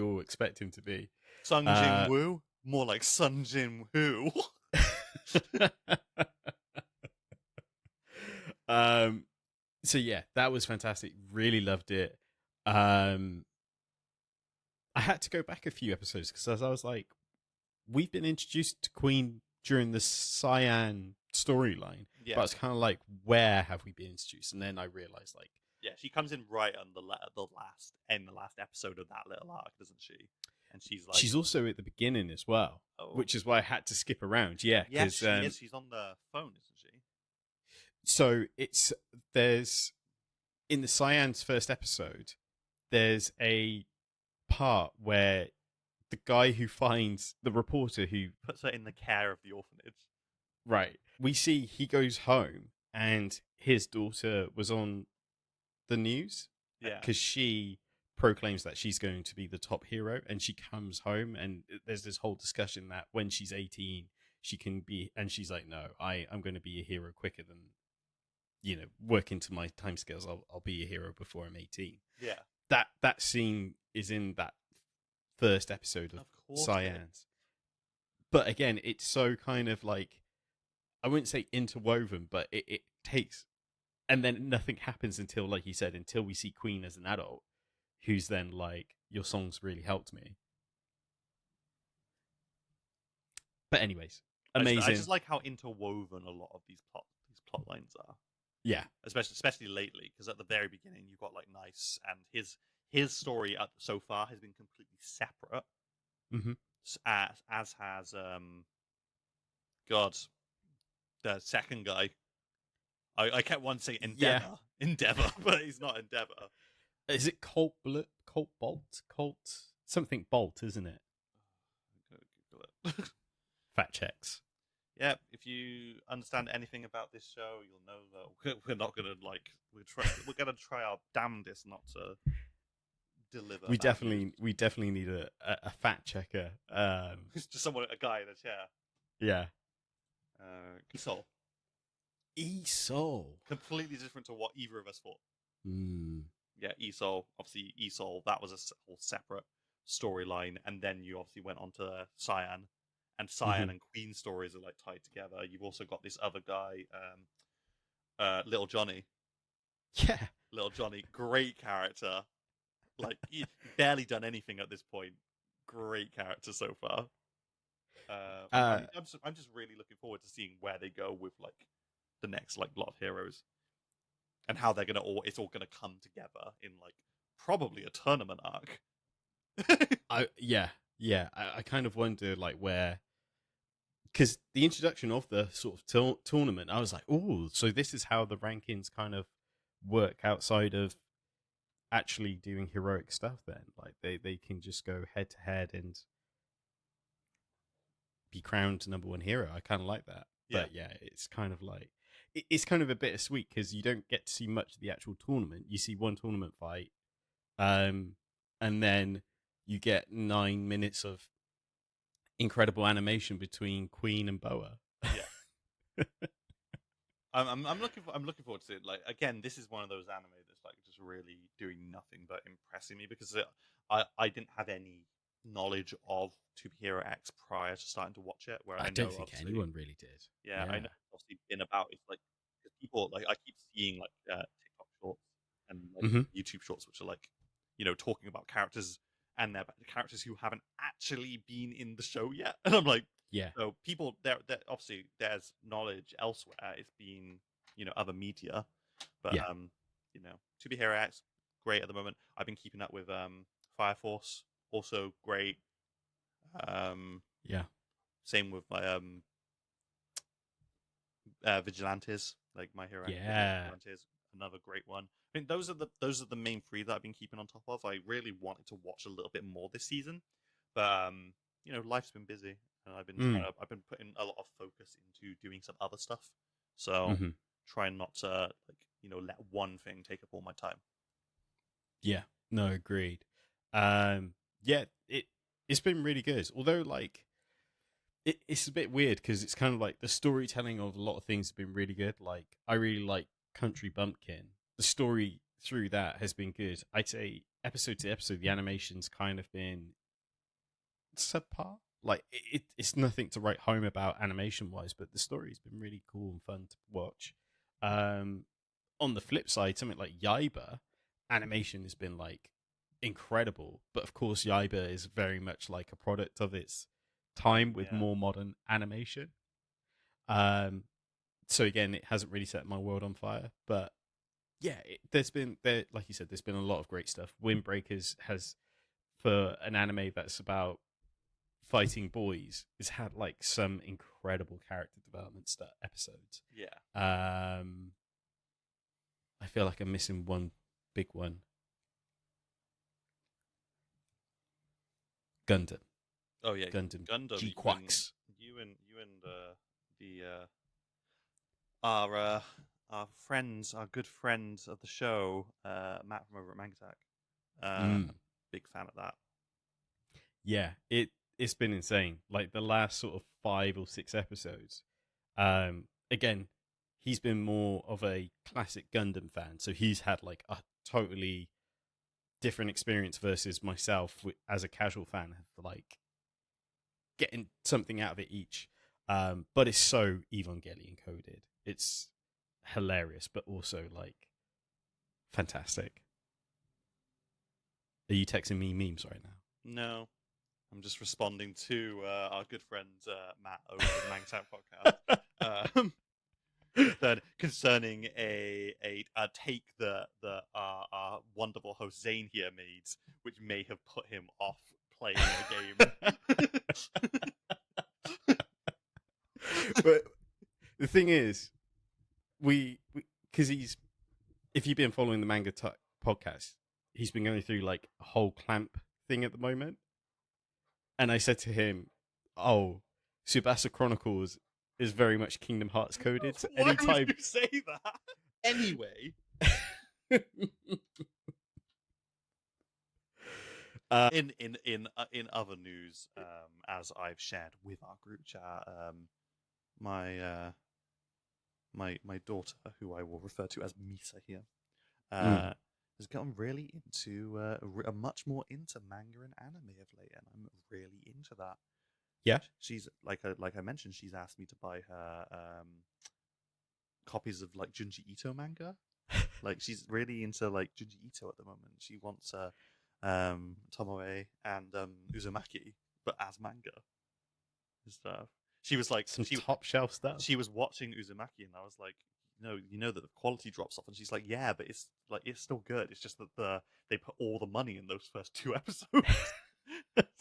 all expect him to be. Sung Jin Woo, more like Sun Jin Woo. So yeah, that was fantastic. Really loved it. Um, I had to go back a few episodes because I was like, we've been introduced to Queen during the Cyan storyline, but Yeah, it's kind of like, where have we been introduced? And then I realized, like, yeah. She comes in right on the last episode of that little arc, doesn't she? And she's like, she's also at the beginning as well, oh, which is why I had to skip around. Yeah, yes, because she is. She's on the phone, isn't she? so there's in the Cyan's first episode, there's a part where the guy who finds the reporter who Puts her in the care of the orphanage. right, we see he goes home and his daughter was on the news Yeah, because she proclaims that she's going to be the top hero, and she comes home and there's this whole discussion that when she's 18 she can be, and she's like, no, I'm going to be a hero quicker than, work into my timescales. I'll be a hero before I'm 18. yeah. That scene is in that first episode of Of course it is. Cyan's. But again, it's so kind of like, I wouldn't say interwoven, but it takes, and then nothing happens until, like you said, until we see Queen as an adult, who's then like, your songs really helped me. But anyways, I amazing. just like how interwoven a lot of these plot lines are, Yeah. especially lately. Because at the very beginning, you got like Nice, and his story so far has been completely separate. Mm-hmm. As has God, the second guy. I kept wanting to say Yeah. Endeavor, but he's not Endeavor. Is it Colt Bolt? Colt something Bolt, isn't it? I'm gonna Google it. Fact checks. Yeah, if you understand anything about this show, you'll know that we're not gonna like we're gonna try our damnedest not to deliver. We bad news. definitely need a fact checker. It's just a guy in a chair. Yeah. Esol. Esol. Completely different to what either of us thought. Mm. Yeah, Esol. Obviously, Esol. That was a whole separate storyline, and then you obviously went on to Cyan, and Cyan and Queen stories are like tied together. You've also got this other guy, Little Johnny. Yeah. Little Johnny, great character. Like he barely done anything at this point. Great character so far. I'm just really looking forward to seeing where they go with like the next like lot of heroes, and how they're gonna it's all gonna come together in like probably a tournament arc. I kind of wonder like where, because the introduction of the sort of tournament, I was like, oh, so this is how the rankings kind of work outside of actually doing heroic stuff. Then like they can just go head to head and be crowned number one hero. I kind of like that. Yeah. But yeah, it's kind of like, it's kind of a bittersweet because you don't get to see much of the actual tournament. You see one tournament fight, and then you get 9 minutes of incredible animation between Queen and Boa. Yeah. I'm looking forward to it. Like again, this is one of those anime that's like just really doing nothing but impressing me, because I didn't have any knowledge of To Be Hero X prior to starting to watch it. Where I don't think anyone really did. Yeah, I know obviously been about it's like, because people like, I keep seeing like TikTok shorts and like YouTube shorts which are like, talking about characters, and they're characters who haven't actually been in the show yet, and I'm like, Yeah. so people there obviously there's knowledge elsewhere. It's been other media, but Yeah. To Be Hero X, great at the moment. I've been keeping up with Fire Force, also great. Yeah. Same with my Vigilantes, like My Hero Yeah. Vigilantes, another great one. I think those are the main three that I've been keeping on top of. I really wanted to watch a little bit more this season, but life's been busy, and I've been putting a lot of focus into doing some other stuff. So trying not to let one thing take up all my time. Yeah. No, agreed. Yeah, it's been really good. Although like it's a bit weird because it's kind of like the storytelling of a lot of things have been really good. Like I really like Country Bumpkin. The story through that has been good. I'd say episode to episode, the animation's kind of been subpar. Like it's nothing to write home about animation wise, but the story's been really cool and fun to watch. on the flip side, something like Yaiba, animation has been like incredible. But of course, Yaiba is very much like a product of its time with Yeah. more modern animation. Um, so again, it hasn't really set my world on fire. But yeah, like you said, there's been a lot of great stuff. Windbreakers has, for an anime that's about fighting boys, has had like some incredible character development episodes. Yeah. I feel like I'm missing one big one. Gundam. Oh yeah, Gundam. Gundam. G-Quacks. The our uh, our friends, our good friends of the show, Matt from over at Manga Attack. Mm. Big fan of that. Yeah, it's been insane. Like the last sort of 5 or 6 episodes. Again, he's been more of a classic Gundam fan, so he's had like a totally different experience versus myself as a casual fan of like getting something out of it each. But it's so Evangelion coded. It's hilarious, but also like fantastic. Are you texting me memes right now? No, I'm just responding to our good friend Matt over at the Manga Attack podcast. Concerning a take that our wonderful host Zane here made, which may have put him off playing the game. But the thing is, because if you've been following the Manga podcast, he's been going through like a whole clamp thing at the moment. And I said to him, "Oh, Tsubasa Chronicles is very much Kingdom Hearts coded. So Why would you say that? Anyway, in other news, as I've shared with our group chat, my daughter, who I will refer to as Misa here, has gotten really into much more into manga and anime of late, and I'm really into that. Yeah, she's like I mentioned, she's asked me to buy her copies of like Junji Ito manga. Like she's really into like Junji Ito at the moment. She wants Tomoe and Uzumaki, but as manga and stuff. She was like some top shelf stuff. She was watching Uzumaki, and I was like, you know that the quality drops off, and she's like, yeah, but it's still good. It's just that they put all the money in those first 2 episodes.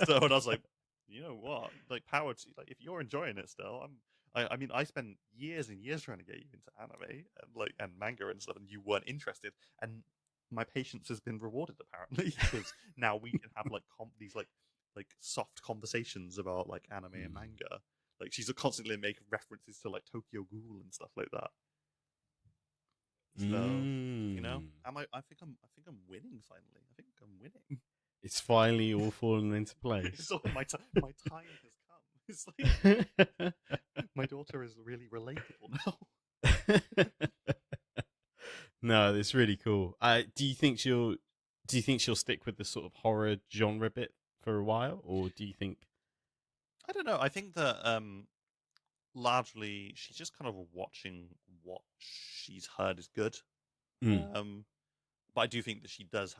So, and I was like, you know what? Like, power to like if you're enjoying it still. I mean, I spent years and years trying to get you into anime and manga and stuff, and you weren't interested. And my patience has been rewarded apparently, because now we can have like these like soft conversations about like anime and manga. Like she's constantly making references to like Tokyo Ghoul and stuff like that. So you know, I think I'm winning finally. I think I'm winning. It's finally all fallen into place. So my time has come. It's like my daughter is really relatable now. No, it's really cool. Do you think she'll stick with the sort of horror genre bit for a while, or do you think? I don't know. I think that largely she's just kind of watching what she's heard is good. But I do think that she does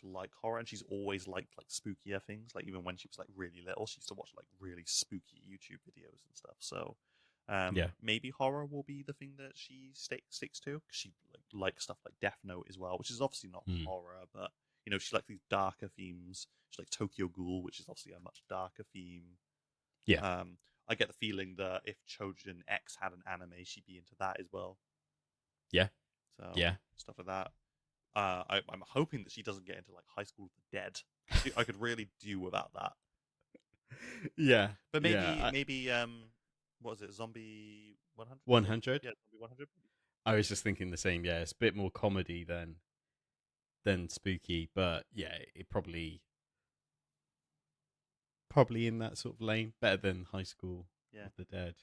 like horror, and she's always liked like spookier things. Like even when she was like really little, she used to watch like really spooky YouTube videos and stuff. So maybe horror will be the thing that she sticks to, because she likes stuff like Death Note as well, which is obviously not horror, but she likes these darker themes. She likes Tokyo Ghoul, which is obviously a much darker theme. Yeah. I get the feeling that if Chojin X had an anime, she'd be into that as well. Yeah. So yeah, stuff like that. I'm hoping that she doesn't get into like High School of the Dead. I could really do without that. Yeah, but maybe what was it? Zombie 100? 100? Yeah, Zombie 100. I was just thinking the same. Yeah, it's a bit more comedy than spooky, but yeah, it probably in that sort of lane, better than High School of the Dead.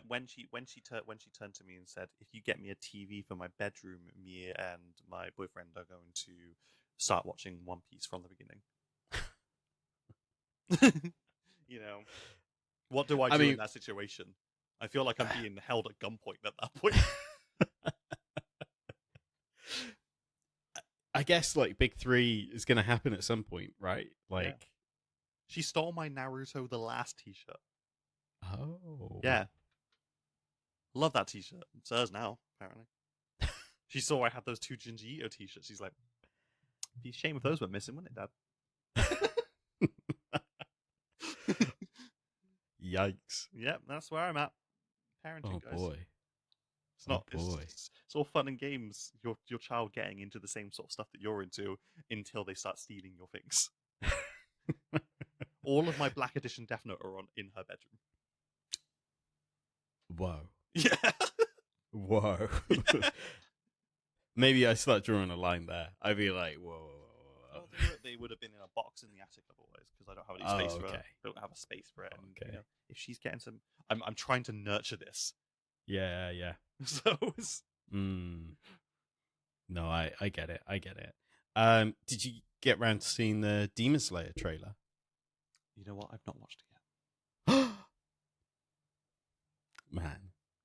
When she turned to me and said, "If you get me a TV for my bedroom, me and my boyfriend are going to start watching One Piece from the beginning." What do I do in that situation? I feel like I'm being held at gunpoint at that point. I guess like Big Three is going to happen at some point, right? Yeah. Like, She stole my Naruto the Last t-shirt. oh, Yeah. Love that t-shirt. It's hers now, apparently. She saw I had those 2 Junji Ito t-shirts. She's like, it'd be a shame if those went missing, wouldn't it, Dad? Yikes! Yep, that's where I'm at. Parenting, Oh guys. boy! It's not. Oh boy! It's all fun and games. Your child getting into the same sort of stuff that you're into until they start stealing your things. All of my Black Edition Death Note are on in her bedroom. Whoa! Yeah. Whoa! Yeah. Maybe I start drawing a line there. I'd be like, whoa! Well, they would have been in a box in the attic otherwise, because I don't have any space for it. I don't have a space for it. And, Okay. you know, if she's getting some, I'm trying to nurture this. Yeah, yeah. So it's... No, I get it. I get it. Did you get around to seeing the Demon Slayer trailer? You know what? I've not watched it yet.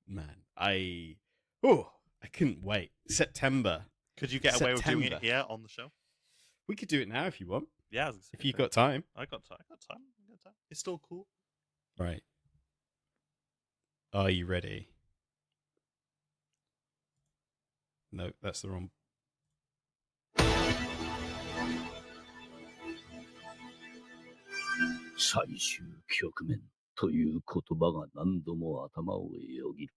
Man, I couldn't wait. September. Could you get away with doing it here on the show? We could do it now if you want. Yeah, if you've got time. I got time. It's still cool. Right. Are you ready? No, that's the wrong. 最終局面という言葉が何度も頭をよぎる。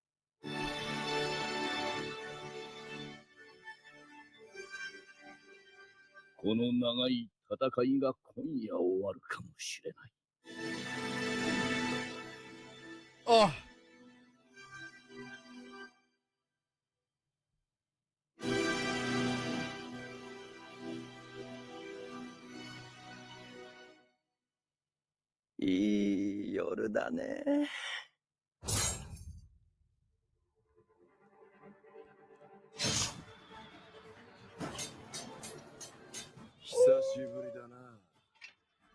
この長い戦いが今夜終わるかもしれない。Oh.いい夜だね。久しぶりだな。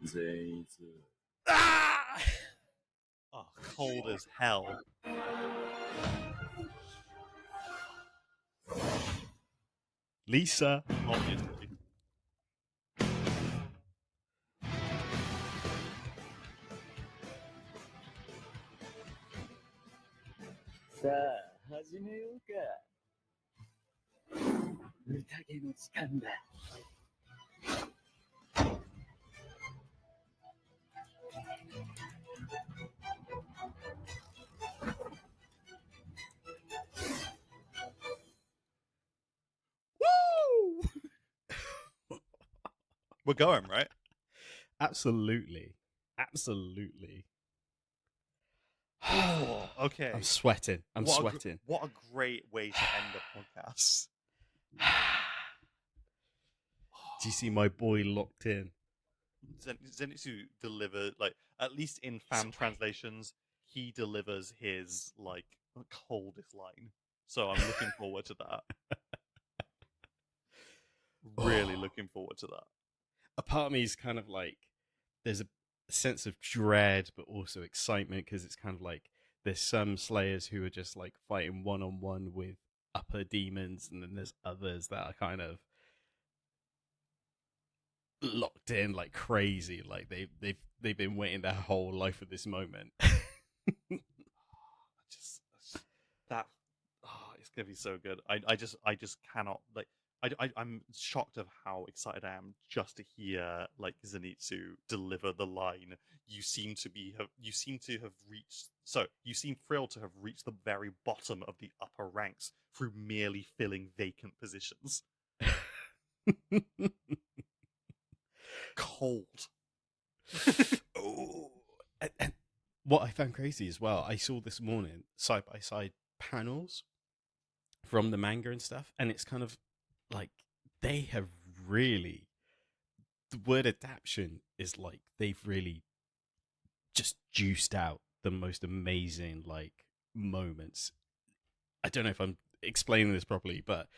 善逸。Oh, cold as hell. Lisa. Obviously. Saあ、始めようか。宴の時間だ。Woo! We're going, right? Absolutely. Oh, okay. I'm sweating. I'm sweating. What a great way to end a podcast. Do you see my boy locked in? Zenitsu delivered, like, at least in fan translations, he delivers his, like, coldest line. So I'm looking forward to that. Really looking forward to that. A part of me is kind of like, there's a sense of dread, but also excitement, because it's kind of like there's some slayers who are just like fighting one-on-one with upper demons, and then there's others that are kind of locked in like crazy, like they've been waiting their whole life for this moment. It's gonna be so good. I just cannot, like, I'm shocked of how excited I am just to hear, like, Zenitsu deliver the line. You seem thrilled to have reached the very bottom of the upper ranks through merely filling vacant positions. Cold. Oh, and what I found crazy as well, I saw this morning side by side panels from the manga and stuff, and it's kind of like they have really, the word adaptation is like they've really just juiced out the most amazing like moments. I don't know if I'm explaining this properly, but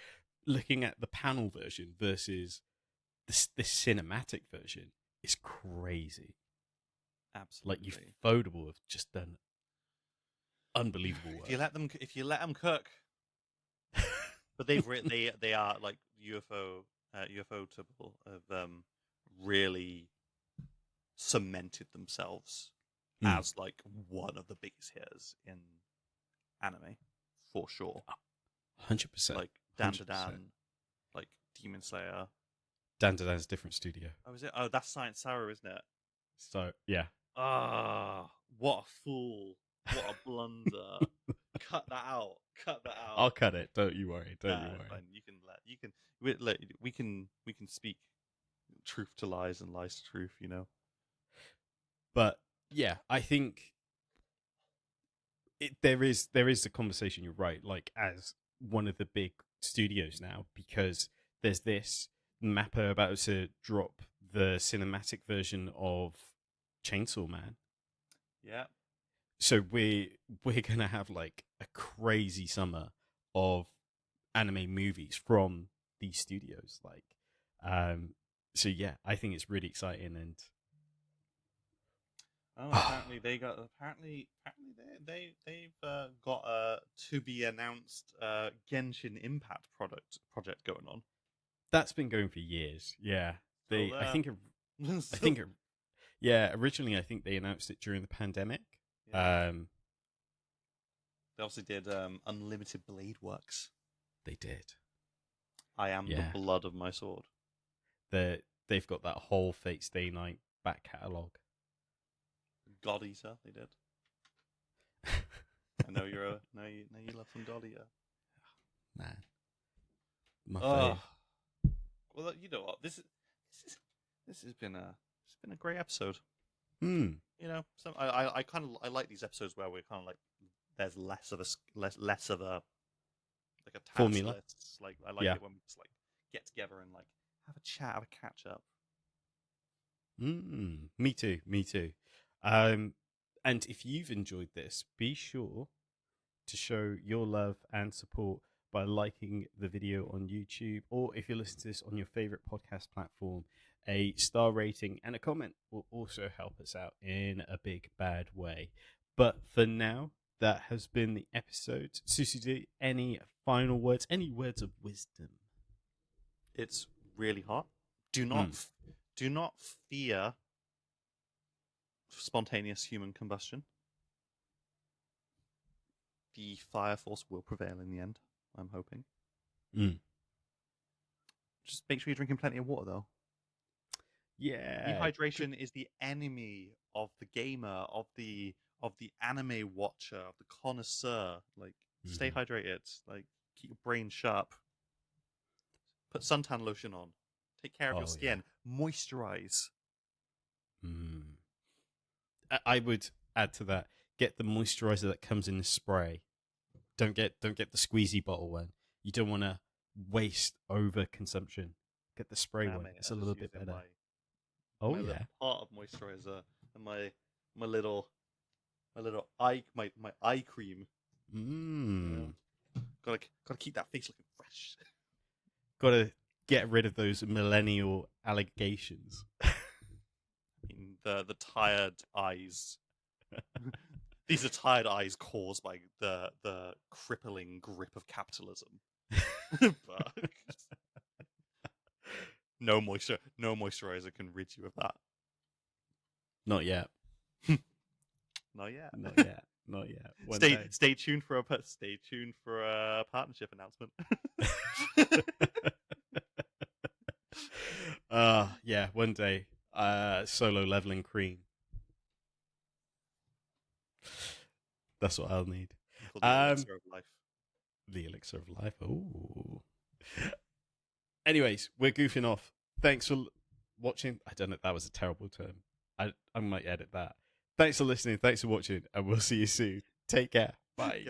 looking at the panel version versus this cinematic version is crazy. Absolutely. Like, Ufotable have just done unbelievable work. If you let them cook. But they are, like, UFO UFO typical have really cemented themselves as like one of the biggest hitters in anime for sure. 100%. Like Dan, like Demon Slayer. Dan's a different studio. Oh, is it? Oh, that's Science Saru, isn't it? So yeah. Ah, what a fool! What a blunder! Cut that out. Cut that out. I'll cut it. Don't you worry. Don't you worry. Fine. We can speak truth to lies and lies to truth. You know. But yeah, I think there is a conversation. You're right. Like as one of the big studios now, because there's this Mappa about to drop the cinematic version of Chainsaw Man. Yeah. So we're gonna have like a crazy summer of anime movies from these studios. Like, so yeah, I think it's really exciting. And apparently they've got a to be announced Genshin Impact project going on. that's been going for years. Yeah, I think originally I think they announced it during the pandemic. Yeah. They obviously did Unlimited Blade Works. They did. I am the blood of my sword. They've got that whole Fate Stay Night back catalogue. God Eater, they did. I know you love some God Eater. Man, my fave. Well, you know what? This has been a great episode. You know, I like these episodes where we're kind of like there's less of a like a task formula. List. Like I like it when we just like get together and like have a chat, have a catch up. Me too. And if you've enjoyed this, be sure to show your love and support by liking the video on YouTube, or if you're listening to this on your favorite podcast platform, a star rating and a comment will also help us out in a big bad way. But for now, that has been the episode. Susie, any final words, any words of wisdom? It's really hot. Do not fear spontaneous human combustion. The fire force will prevail in the end, I'm hoping. Just make sure you're drinking plenty of water, though. Yeah. Dehydration is the enemy of the gamer, of the anime watcher, of the connoisseur. Like, stay hydrated. Like, keep your brain sharp. Put suntan lotion on. Take care of your skin. Yeah. Moisturize. I would add to that. Get the moisturizer that comes in the spray. Don't get the squeezy bottle one. You don't want to waste over consumption. Get the spray one. It's a little bit better. My little part of moisturizer and my little eye cream. Gotta keep that face looking fresh. Gotta get rid of those millennial allegations. I mean, the tired eyes. These are tired eyes caused by the crippling grip of capitalism. But no moisturizer can rid you of that. Not yet. Not yet. Not yet. Stay tuned for a partnership announcement. Yeah, one day. Solo leveling cream. That's what I'll need. The elixir of life. The elixir of life. Ooh. Anyways, we're goofing off. Thanks for watching. I don't know. That was a terrible term. I might edit that. Thanks for listening. Thanks for watching. And we'll see you soon. Take care. Bye.